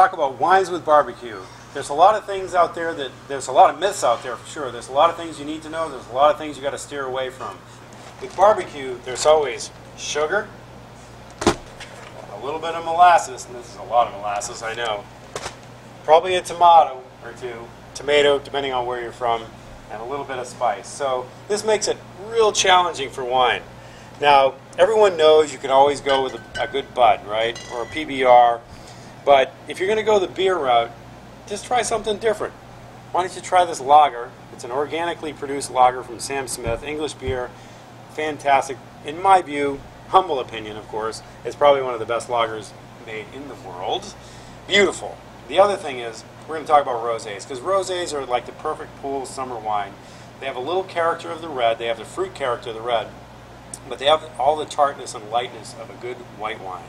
talk about wines with barbecue. There's a lot of things out there there's a lot of myths out there for sure. There's a lot of things you need to know. There's a lot of things you got to steer away from. With barbecue, there's always sugar, a little bit of molasses, and this is a lot of molasses, I know. Probably a tomato or two, tomato, depending on where you're from, and a little bit of spice. So this makes it real challenging for wine. Now, everyone knows you can always go with a good bud, right, or a PBR. But if you're going to go the beer route, just try something different. Why don't you try this lager? It's an organically produced lager from Sam Smith, English beer, fantastic. In my view, humble opinion, of course, it's probably one of the best lagers made in the world. Beautiful. The other thing is, we're going to talk about rosés, because rosés are like the perfect pool summer wine. They have a little character of the red, they have the fruit character of the red, but they have all the tartness and lightness of a good white wine.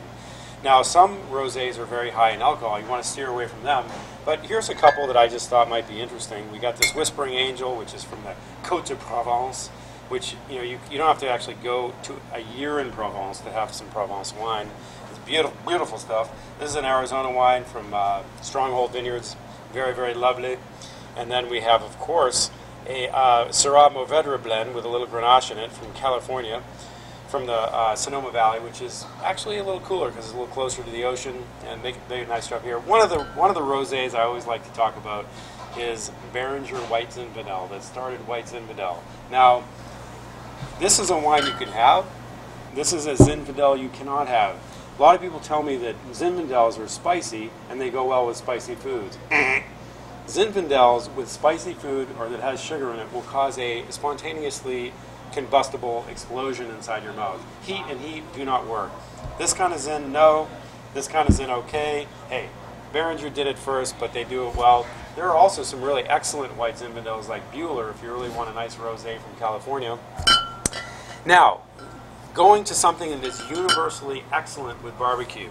Now, some rosés are very high in alcohol. You want to steer away from them. But here's a couple that I just thought might be interesting. We got this Whispering Angel, which is from the Côte de Provence, which you don't have to actually go to a year in Provence to have some Provence wine. It's beautiful, beautiful stuff. This is an Arizona wine from Stronghold Vineyards. Very, very lovely. And then we have, of course, a Syrah Mourvedre blend with a little Grenache in it from California, from the Sonoma Valley, which is actually a little cooler because it's a little closer to the ocean and make nice stuff here. One of the rosés I always like to talk about is Beringer White Zinfandel, that started White Zinfandel. Now, this is a wine you can have. This is a Zinfandel you cannot have. A lot of people tell me that Zinfandels are spicy and they go well with spicy foods. Zinfandels with spicy food or that has sugar in it will cause a spontaneously combustible explosion inside your mouth. Heat and heat do not work. This kind of Zin, no. This kind of Zin, okay. Hey, Beringer did it first, but they do it well. There are also some really excellent white Zinfandels like Bueller if you really want a nice rosé from California. Now, going to something that is universally excellent with barbecue,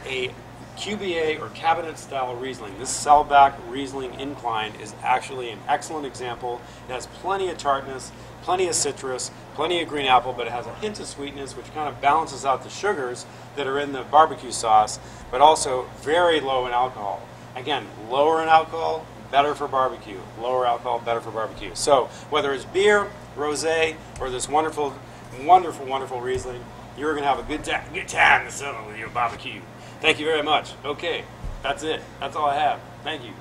a QBA or cabinet style Riesling. This Selbach Riesling Incline is actually an excellent example. It has plenty of tartness, plenty of citrus, plenty of green apple, but it has a hint of sweetness which kind of balances out the sugars that are in the barbecue sauce, but also very low in alcohol. Again, lower in alcohol, better for barbecue. Lower alcohol, better for barbecue. So whether it's beer, rosé, or this wonderful, wonderful, wonderful Riesling, you're going to have a good time this summer with your barbecue. Thank you very much. Okay, that's it. That's all I have. Thank you.